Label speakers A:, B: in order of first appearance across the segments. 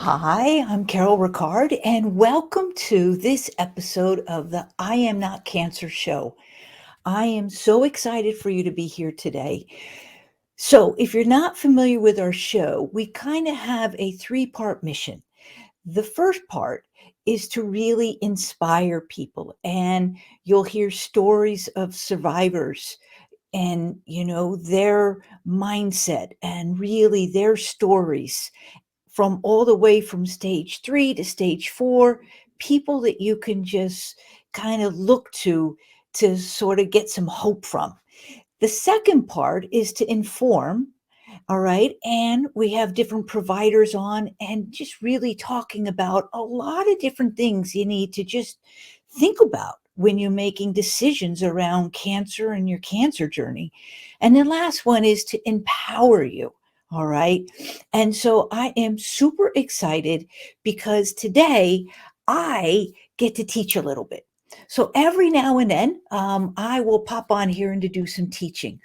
A: Hi, I'm Carol Ricard, and welcome to this episode of the I Am Not Cancer show. I am so excited for you to be here today. So, if you're not familiar with our show, we kind of have a three-part mission. The first part is to really inspire people, and you'll hear stories of survivors and their mindset and really their stories from all the way from stage 3 to stage 4, people that you can just kind of look to sort of get some hope from. The second part is to inform, all right? And we have different providers on and just really talking about a lot of different things you need to just think about when you're making decisions around cancer and your cancer journey. And the last one is to empower you. All right. And so I am super excited because today I get to teach a little bit. So every now and then, I will pop on here and to do some teaching.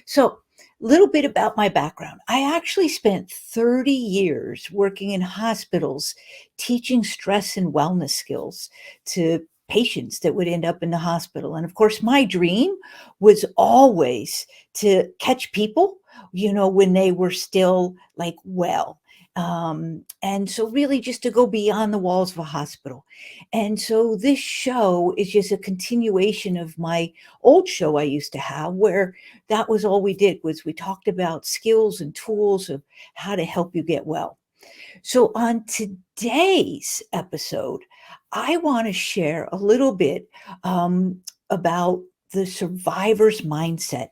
A: So little bit about my background. I actually spent 30 years working in hospitals teaching stress and wellness skills to patients that would end up in the hospital. And of course, my dream was always to catch people, when they were still like well. And so really just to go beyond the walls of a hospital. And so this show is just a continuation of my old show I used to have where that was all we did was we talked about skills and tools of how to help you get well. So on today's episode, I want to share a little bit about the survivor's mindset.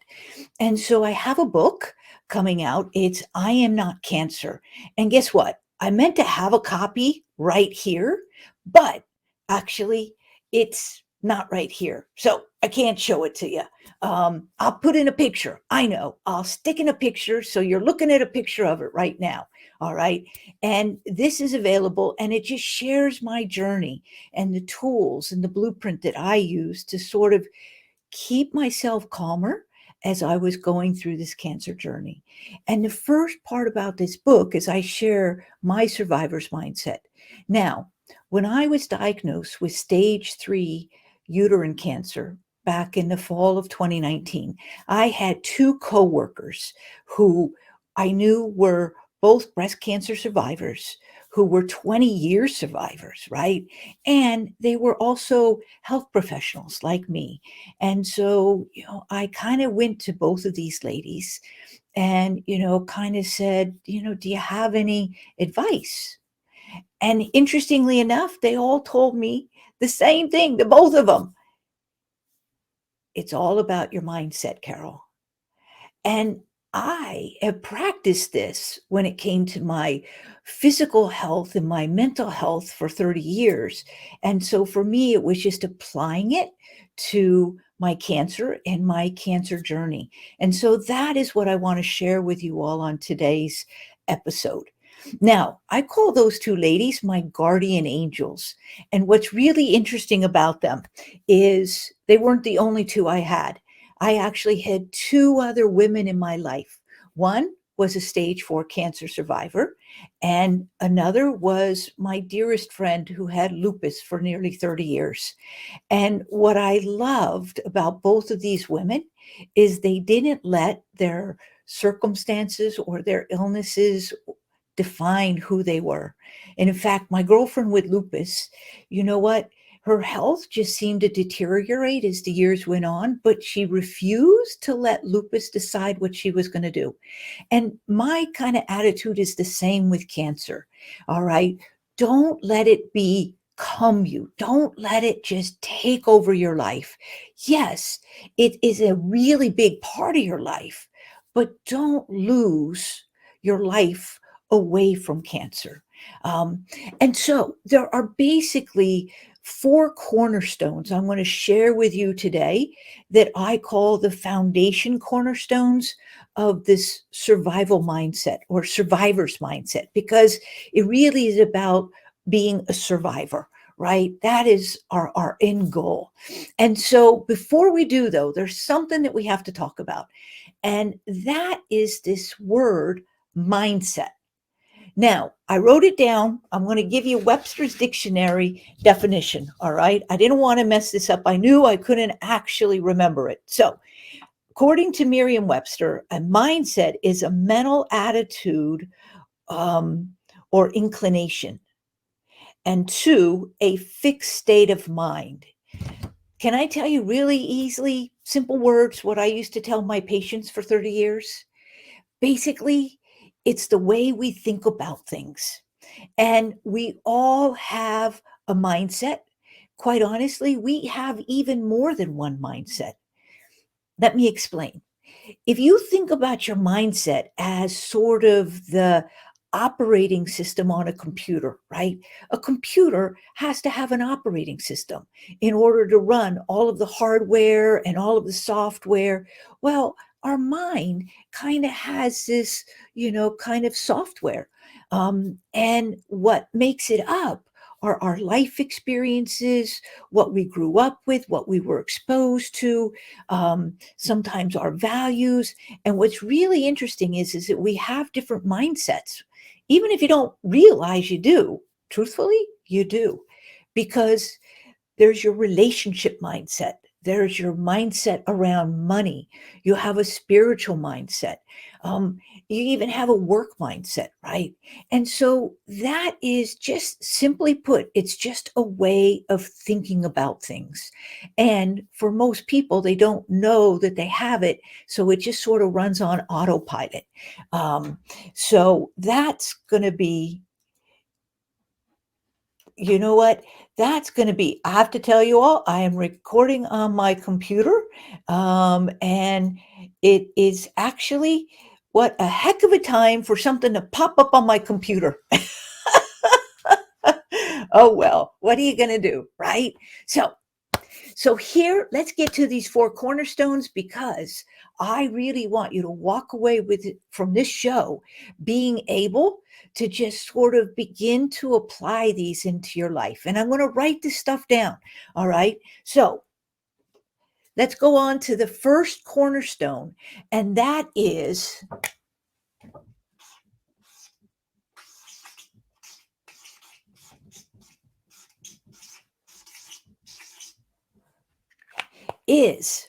A: And so I have a book coming out. It's I Am Not Cancer. And guess what? I meant to have a copy right here, but actually it's not right here. So I can't show it to you. I'll put in a picture. I know. I'll stick in a picture. So you're looking at a picture of it right now. All right. And this is available and it just shares my journey and the tools and the blueprint that I use to sort of keep myself calmer as I was going through this cancer journey. And the first part about this book is I share my survivor's mindset. Now, when I was diagnosed with stage 3 uterine cancer back in the fall of 2019, I had two coworkers who I knew were both breast cancer survivors who were 20-year survivors, right? And they were also health professionals like me. And so, I kind of went to both of these ladies and, kind of said, do you have any advice? And interestingly enough, they all told me the same thing, the both of them. It's all about your mindset, Carol. And I have practiced this when it came to my physical health and my mental health for 30 years. And so for me, it was just applying it to my cancer and my cancer journey. And so that is what I want to share with you all on today's episode. Now, I call those two ladies my guardian angels. And what's really interesting about them is they weren't the only two I had. I actually had two other women in my life. One was a stage 4 cancer survivor, and another was my dearest friend who had lupus for nearly 30 years. And what I loved about both of these women is they didn't let their circumstances or their illnesses define who they were. And in fact, my girlfriend with lupus, you know what? Her health just seemed to deteriorate as the years went on, but she refused to let lupus decide what she was going to do. And my kind of attitude is the same with cancer. All right. Don't let it become you. Don't let it just take over your life. Yes, it is a really big part of your life, but don't lose your life away from cancer. And so there are basically 4 cornerstones I'm going to share with you today that I call the foundation cornerstones of this survival mindset or survivor's mindset, because it really is about being a survivor, right? That is our end goal. And so before we do, though, there's something that we have to talk about. And that is this word mindset. Now, I wrote it down. I'm going to give you Webster's dictionary definition. All right. I didn't want to mess this up. I knew I couldn't actually remember it. So, according to Merriam Webster, a mindset is a mental attitude or inclination, and two, a fixed state of mind. Can I tell you really easily, simple words, what I used to tell my patients for 30 years? Basically, it's the way we think about things. And we all have a mindset. Quite honestly, we have even more than one mindset. Let me explain. If you think about your mindset as sort of the operating system on a computer, right? A computer has to have an operating system in order to run all of the hardware and all of the software. Well, our mind kind of has this, kind of software. And what makes it up are our life experiences, what we grew up with, what we were exposed to, sometimes our values. And what's really interesting is that we have different mindsets. Even if you don't realize you do, truthfully, you do. Because there's your relationship mindset. There's your mindset around money. You have a spiritual mindset. You even have a work mindset, right? And so that is just simply put, it's just a way of thinking about things. And for most people, they don't know that they have it. So it just sort of runs on autopilot. So that's going to be, you know what? That's going to be, I have to tell you all, I am recording on my computer. And it is actually what a heck of a time for something to pop up on my computer. Oh, well, what are you going to do? Right? So here, let's get to these four cornerstones, because I really want you to walk away with it from this show being able to just sort of begin to apply these into your life. And I'm going to write this stuff down. All right. So let's go on to the first cornerstone, and that is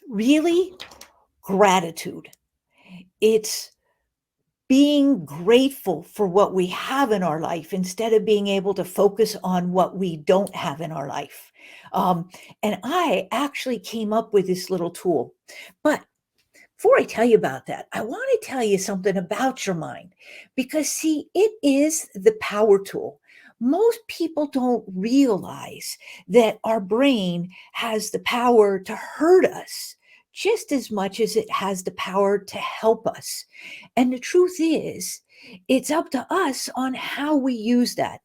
A: really gratitude. It's being grateful for what we have in our life instead of being able to focus on what we don't have in our life. And I actually came up with this little tool. But before I tell you about that, I want to tell you something about your mind, because, see, it is the power tool. Most people don't realize that our brain has the power to hurt us just as much as it has the power to help us. And the truth is, it's up to us on how we use that.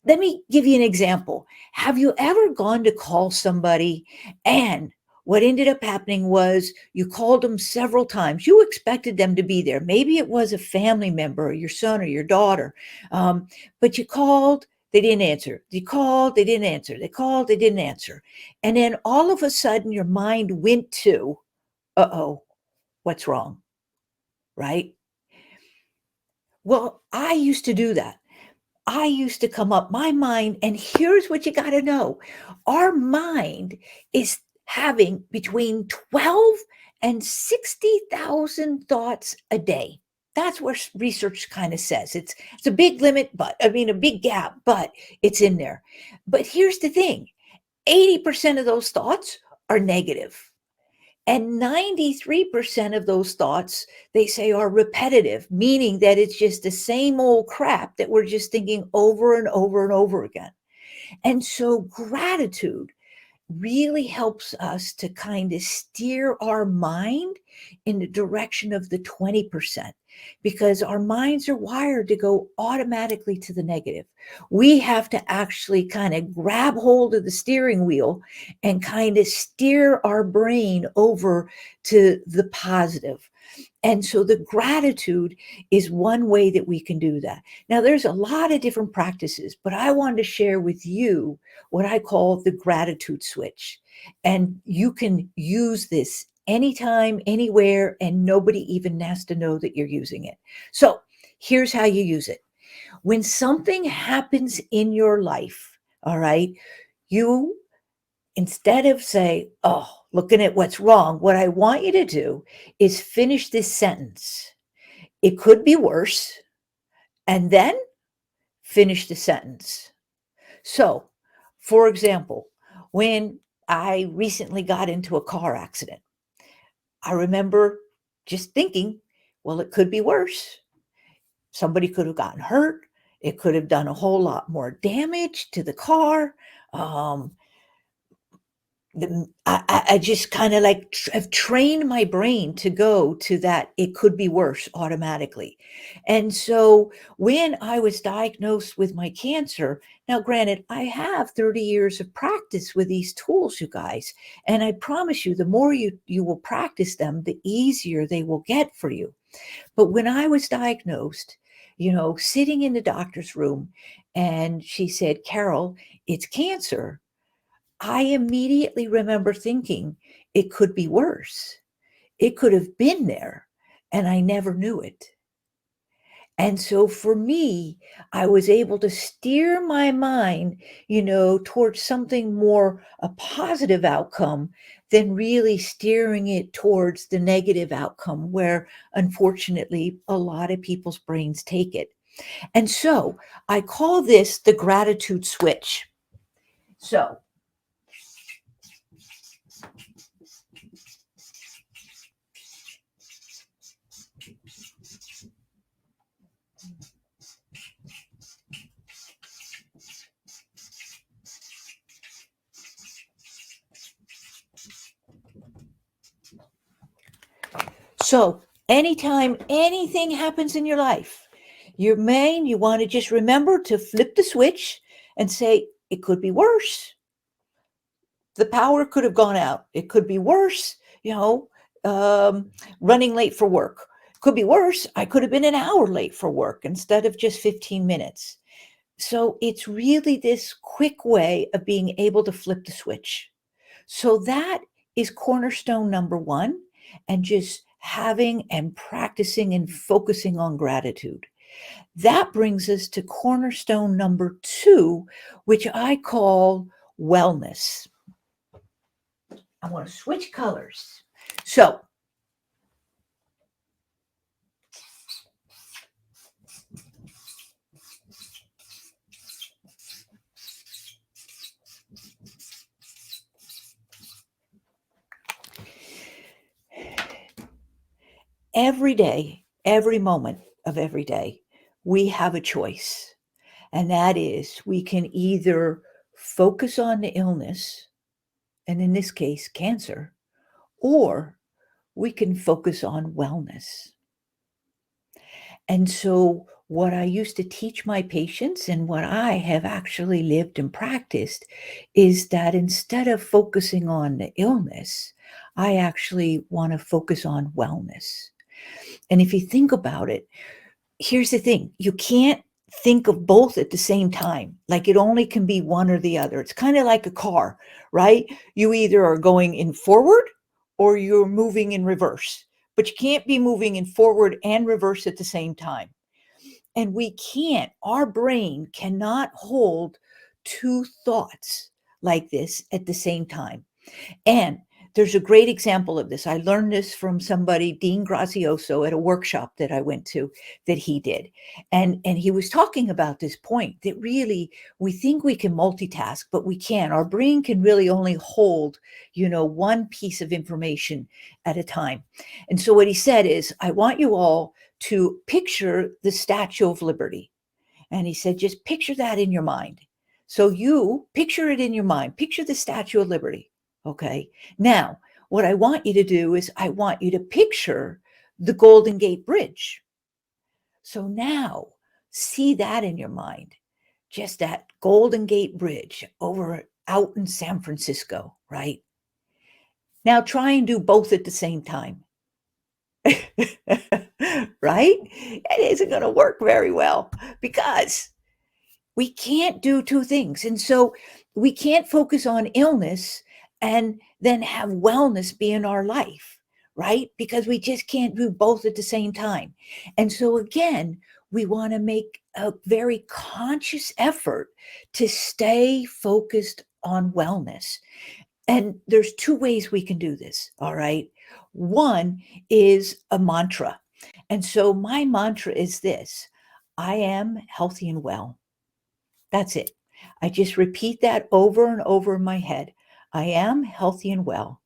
A: Let me give you an example. Have you ever gone to call somebody, and what ended up happening was you called them several times? You expected them to be there. Maybe it was a family member, or your son or your daughter, but you called, they didn't answer. You called, they didn't answer. They called, they didn't answer. And then all of a sudden, your mind went to, uh-oh, what's wrong, right? Well, I used to do that. I used to come up, my mind, and here's what you got to know. Our mind is having between 12 and 60,000 thoughts a day. That's what research kind of says. It's a big limit, but I mean, a big gap, but it's in there. But here's the thing. 80% of those thoughts are negative. And 93% of those thoughts, they say, are repetitive, meaning that it's just the same old crap that we're just thinking over and over and over again. And so gratitude really helps us to kind of steer our mind in the direction of the 20%, because our minds are wired to go automatically to the negative. We have to actually kind of grab hold of the steering wheel and kind of steer our brain over to the positive. And so the gratitude is one way that we can do that. Now, there's a lot of different practices, but I wanted to share with you what I call the gratitude switch. And you can use this anytime, anywhere, and nobody even has to know that you're using it. So here's how you use it. When something happens in your life, all right, you instead of say, oh, looking at what's wrong, what I want you to do is finish this sentence. It could be worse, and then finish the sentence. So, for example, when I recently got into a car accident, I remember just thinking, well, it could be worse. Somebody could have gotten hurt. It could have done a whole lot more damage to the car. Um, I just kind of like have trained my brain to go to that it could be worse automatically. And so when I was diagnosed with my cancer, now granted, I have 30 years of practice with these tools, you guys. And I promise you, the more you will practice them, the easier they will get for you. But when I was diagnosed, sitting in the doctor's room, and she said, Carol, it's cancer. I immediately remember thinking it could be worse. It could have been there, and I never knew it. And so for me, I was able to steer my mind, towards something more a positive outcome than really steering it towards the negative outcome where unfortunately a lot of people's brains take it. And so I call this the gratitude switch. So So anytime anything happens in your life, you want to just remember to flip the switch and say, it could be worse. The power could have gone out. It could be worse, running late for work. Could be worse. I could have been an hour late for work instead of just 15 minutes. So it's really this quick way of being able to flip the switch. So that is cornerstone number one, and just having and practicing and focusing on gratitude. That brings us to cornerstone number two, which I call wellness. I want to switch colors. So every day, every moment of every day, we have a choice. And that is, we can either focus on the illness, and in this case, cancer, or we can focus on wellness. And so, what I used to teach my patients and what I have actually lived and practiced is that instead of focusing on the illness, I actually want to focus on wellness. And if you think about it, here's the thing, you can't think of both at the same time. Like it only can be one or the other. It's kind of like a car, right? You either are going in forward or you're moving in reverse, but you can't be moving in forward and reverse at the same time. And we can't, our brain cannot hold two thoughts like this at the same time. And there's a great example of this. I learned this from somebody, Dean Grazioso, at a workshop that I went to that he did. And he was talking about this point that really we think we can multitask, but we can't. Our brain can really only hold, one piece of information at a time. And so what he said is, I want you all to picture the Statue of Liberty. And he said, just picture that in your mind. So you picture it in your mind, picture the Statue of Liberty. Okay. Now, what I want you to do is I want you to picture the Golden Gate Bridge. So now see that in your mind, just that Golden Gate Bridge out in San Francisco, right? Now try and do both at the same time. Right? It isn't going to work very well because we can't do two things. And so we can't focus on illness and then have wellness be in our life, right? Because we just can't do both at the same time. And so again, we want to make a very conscious effort to stay focused on wellness. And there's two ways we can do this, all right? One is a mantra. And so my mantra is this: I am healthy and well. That's it. I just repeat that over and over in my head. I am healthy and well.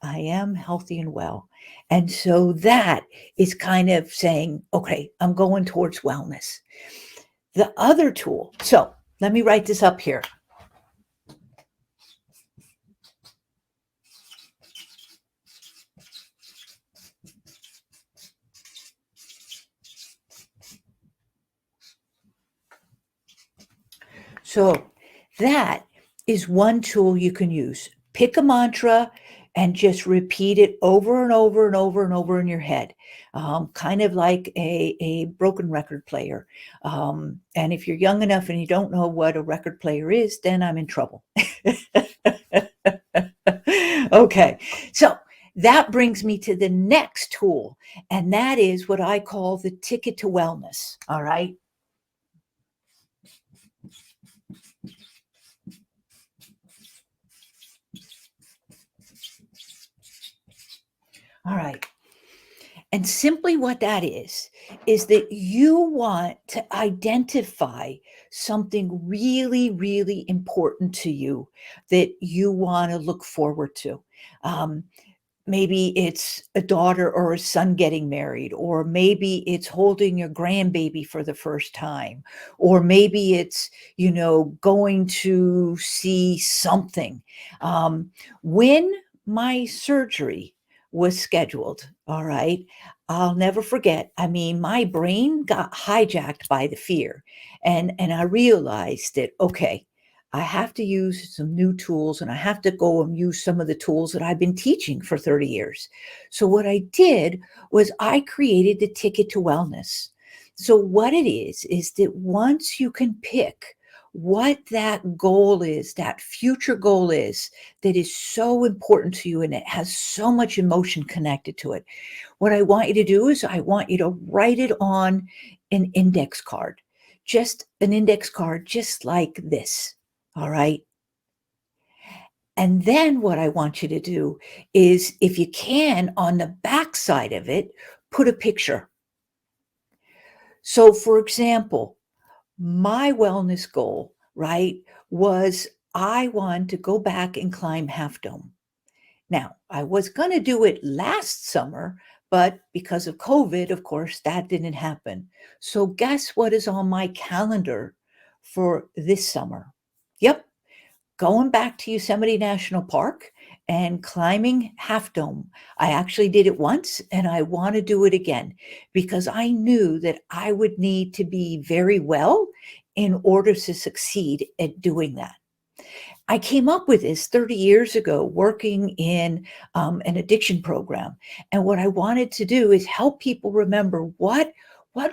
A: I am healthy and well. And so that is kind of saying, okay, I'm going towards wellness. The other tool, so let me write this up here. So that is one tool you can use. Pick a mantra and just repeat it over and over and over and over in your head, kind of like a broken record player. And if you're young enough and you don't know what a record player is, then I'm in trouble. Okay, so that brings me to the next tool, and that is what I call the ticket to wellness. All right. All right. And simply what that is that you want to identify something really, really important to you that you want to look forward to. Um, Maybe it's a daughter or a son getting married, or maybe it's holding your grandbaby for the first time, or maybe it's, going to see something. When my surgery was scheduled, all right, I'll never forget. I mean, my brain got hijacked by the fear. And I realized that, okay, I have to use some new tools and I have to go and use some of the tools that I've been teaching for 30 years. So, what I did was I created the ticket to wellness. So, what it is that once you can pick what that goal is, that future goal is, that is so important to you and it has so much emotion connected to it, what I want you to do is I want you to write it on an index card, just an index card, just like this. All right. And then what I want you to do is, if you can, on the back side of it, put a picture. So, for example, my wellness goal, right, was I wanted to go back and climb Half Dome. Now, I was going to do it last summer, but because of COVID, of course, that didn't happen. So, guess what is on my calendar for this summer? Yep, going back to Yosemite National Park and climbing Half Dome. I actually did it once and I want to do it again because I knew that I would need to be very well in order to succeed at doing that. I came up with this 30 years ago working in an addiction program. And what I wanted to do is help people remember what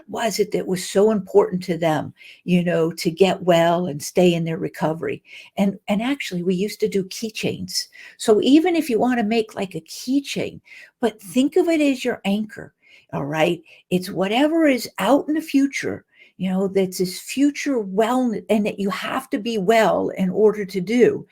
A: was it that was so important to them, to get well and stay in their recovery. And actually we used to do keychains. So even if you want to make like a keychain, but think of it as your anchor. All right. It's whatever is out in the future, that's this future wellness, and that you have to be well in order to do.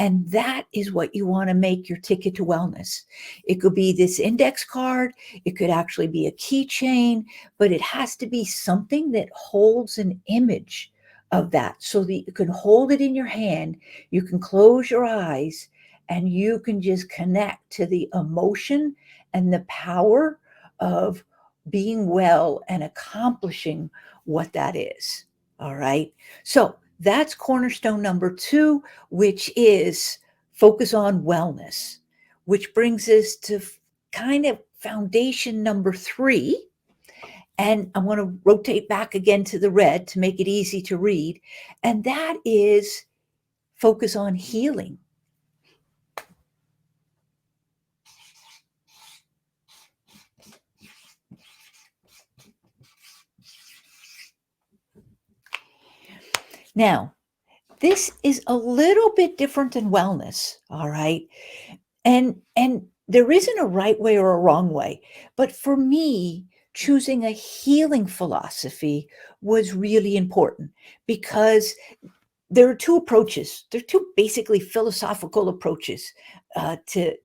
A: And that is what you want to make your ticket to wellness. It could be this index card, it could actually be a keychain, but it has to be something that holds an image of that so that you can hold it in your hand, you can close your eyes, and you can just connect to the emotion and the power of being well and accomplishing what that is. All right. So that's cornerstone number 2, which is focus on wellness, which brings us to kind of foundation number 3. And I'm going to rotate back again to the red to make it easy to read. And that is focus on healing. Now, this is a little bit different than wellness, all right? And there isn't a right way or a wrong way, but for me, choosing a healing philosophy was really important because there are two approaches. There are two basically philosophical approaches to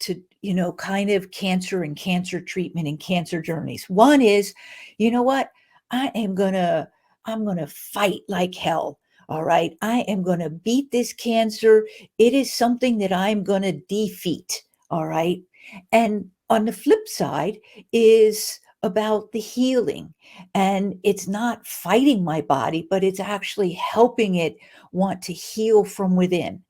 A: kind of cancer and cancer treatment and cancer journeys. One is, you know what, I am gonna I'm gonna fight like hell. All right, I am gonna beat this cancer. It is something that I'm gonna defeat. All right, and on the flip side is about the healing, and it's not fighting my body, but it's actually helping it want to heal from within.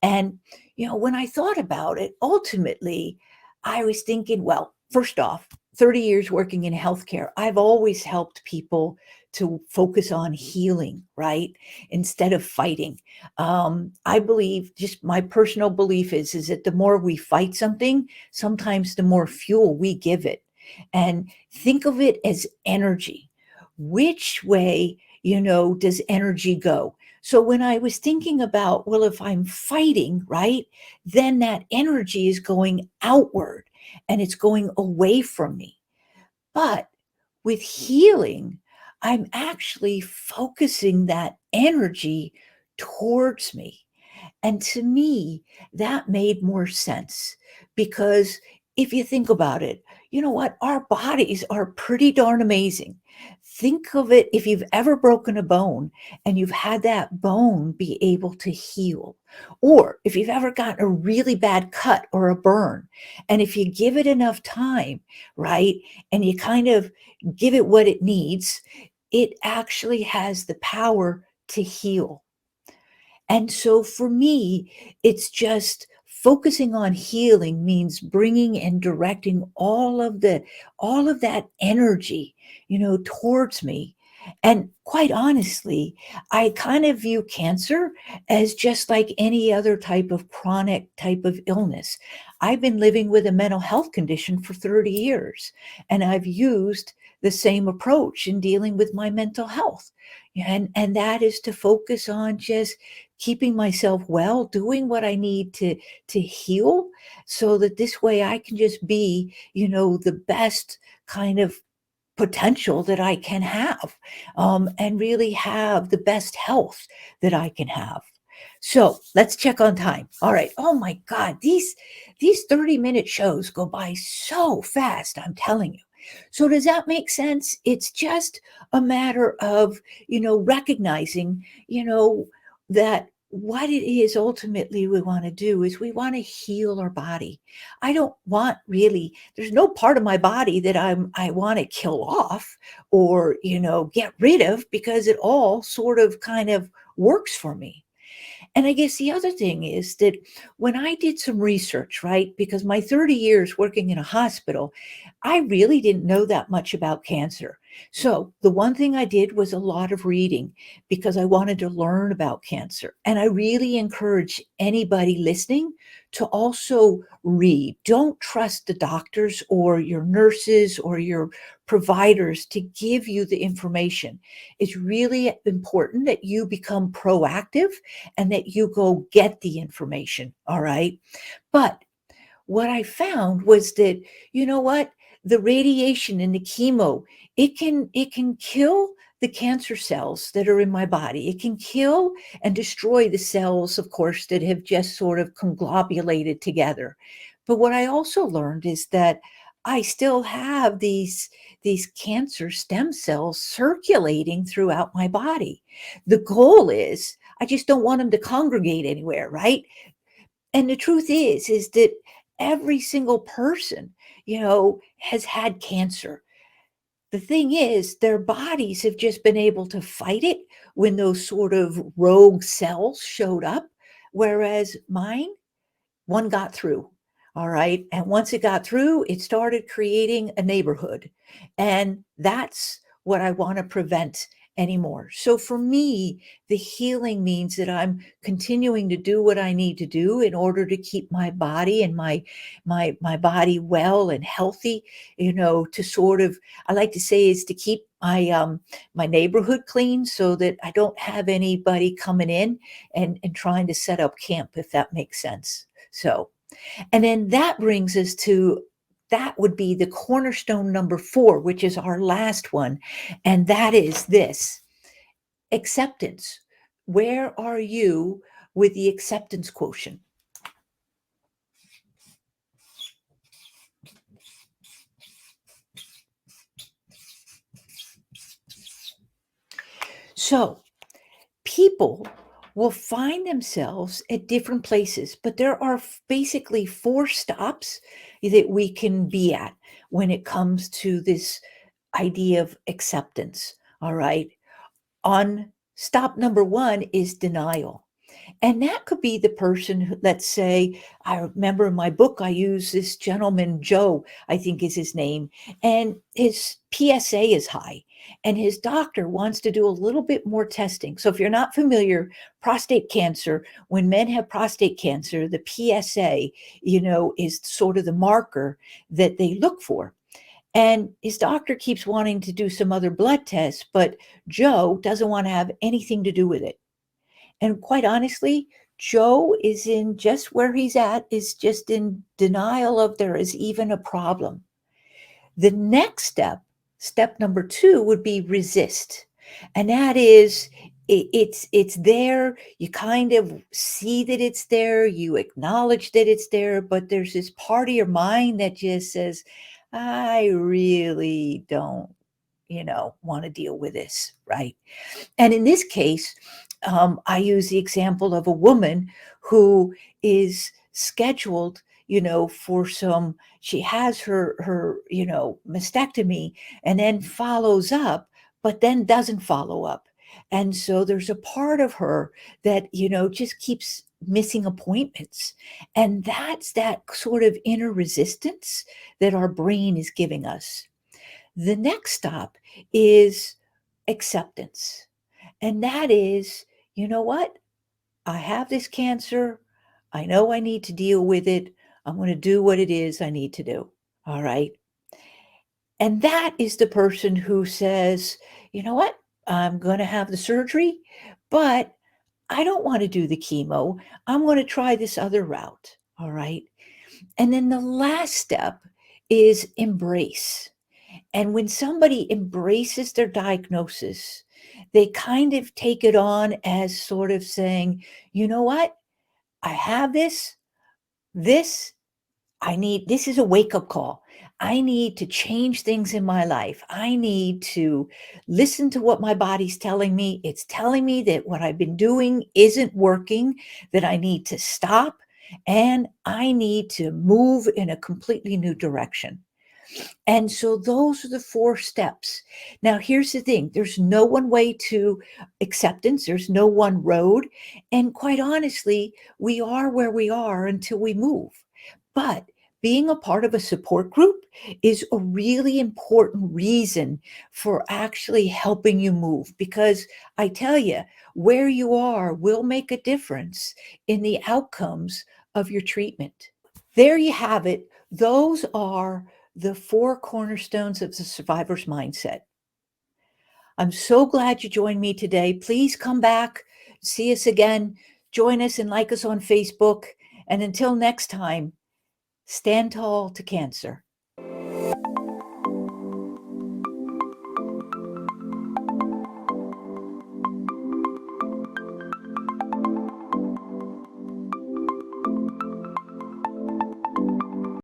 A: And, when I thought about it, ultimately, I was thinking, well, first off, 30 years working in healthcare, I've always helped people to focus on healing, right? Instead of fighting. I believe, just my personal belief is that the more we fight something, sometimes the more fuel we give it. And think of it as energy. Which way, does energy go? So when I was thinking about, well, if I'm fighting, right, then that energy is going outward and it's going away from me. But with healing, I'm actually focusing that energy towards me. And to me, that made more sense because if you think about it, you know what? Our bodies are pretty darn amazing. Think of it, if you've ever broken a bone and you've had that bone be able to heal, or if you've ever gotten a really bad cut or a burn, and if you give it enough time, right, and you kind of give it what it needs, it actually has the power to heal. And so for me, it's just focusing on healing means bringing and directing all of that energy, towards me. And quite honestly, I kind of view cancer as just like any other type of chronic type of illness. I've been living with a mental health condition for 30 years, and I've used the same approach in dealing with my mental health. And that is to focus on just keeping myself well, doing what I need to heal so that this way I can just be, the best kind of potential that I can have, and really have the best health that I can have. So let's check on time. All right. Oh my God, these 30-minute shows go by so fast, I'm telling you. So does that make sense? It's just a matter of, recognizing, that what it is ultimately we want to do is we want to heal our body. I don't want really, there's no part of my body that I want to kill off or, get rid of, because it all sort of kind of works for me. And I guess the other thing is that when I did some research, right, because my 30 years working in a hospital, I really didn't know that much about cancer. So the one thing I did was a lot of reading because I wanted to learn about cancer. And I really encourage anybody listening to also read. Don't trust the doctors or your nurses or your providers to give you the information. It's really important that you become proactive and that you go get the information. All right. But what I found was that, you know what? The radiation and the chemo, it can kill the cancer cells that are in my body. It can kill and destroy the cells, of course, that have just sort of conglobulated together. But what I also learned is that I still have these cancer stem cells circulating throughout my body. The goal is I just don't want them to congregate anywhere, right? And the truth is that every single person, has had cancer. The thing is, their bodies have just been able to fight it when those sort of rogue cells showed up, whereas mine, one got through. All right. And once it got through, it started creating a neighborhood. And that's what I want to prevent anymore. So for me, the healing means that I'm continuing to do what I need to do in order to keep my body and my body well and healthy, to sort of, I like to say, is to keep my neighborhood clean so that I don't have anybody coming in and trying to set up camp, if that makes sense. So, and then that brings us to, that would be the cornerstone number 4, which is our last one. And that is this: acceptance. Where are you with the acceptance quotient? So, people will find themselves at different places, but there are basically 4 stops that we can be at when it comes to this idea of acceptance. All right. On stop number 1 is denial. And that could be the person who, let's say, I remember in my book, I use this gentleman, Joe, I think is his name, and his PSA is high. And his doctor wants to do a little bit more testing. So if you're not familiar, prostate cancer, when men have prostate cancer, the PSA, is sort of the marker that they look for. And his doctor keeps wanting to do some other blood tests, but Joe doesn't want to have anything to do with it. And quite honestly, Joe is in just where he's at, is just in denial of there is even a problem. The next step, step number 2, would be resist. And that is, it's there. You kind of see that it's there. You acknowledge that it's there, but there's this part of your mind that just says, I really don't, want to deal with this, right? And in this case, I use the example of a woman who is scheduled, for some, she has her, mastectomy, and then follows up, but then doesn't follow up. And so there's a part of her that, just keeps missing appointments. And that's that sort of inner resistance that our brain is giving us. The next stop is acceptance. And that is, you know what? I have this cancer. I know I need to deal with it. I'm going to do what it is I need to do. All right. And that is the person who says, you know what? I'm going to have the surgery, but I don't want to do the chemo. I'm going to try this other route. All right. And then the last step is embrace. And when somebody embraces their diagnosis, they kind of take it on as sort of saying, you know what? I have this, this is a wake up call. I need to change things in my life. I need to listen to what my body's telling me. It's telling me that what I've been doing isn't working, that I need to stop, and I need to move in a completely new direction. And so those are the 4 steps. Now, here's the thing, there's no one way to acceptance, there's no one road. And quite honestly, we are where we are until we move. But being a part of a support group is a really important reason for actually helping you move. Because I tell you, where you are will make a difference in the outcomes of your treatment. There you have it. Those are the 4 cornerstones of the survivor's mindset. I'm so glad you joined me today. Please come back, see us again, join us and like us on Facebook. And until next time, stand tall to cancer.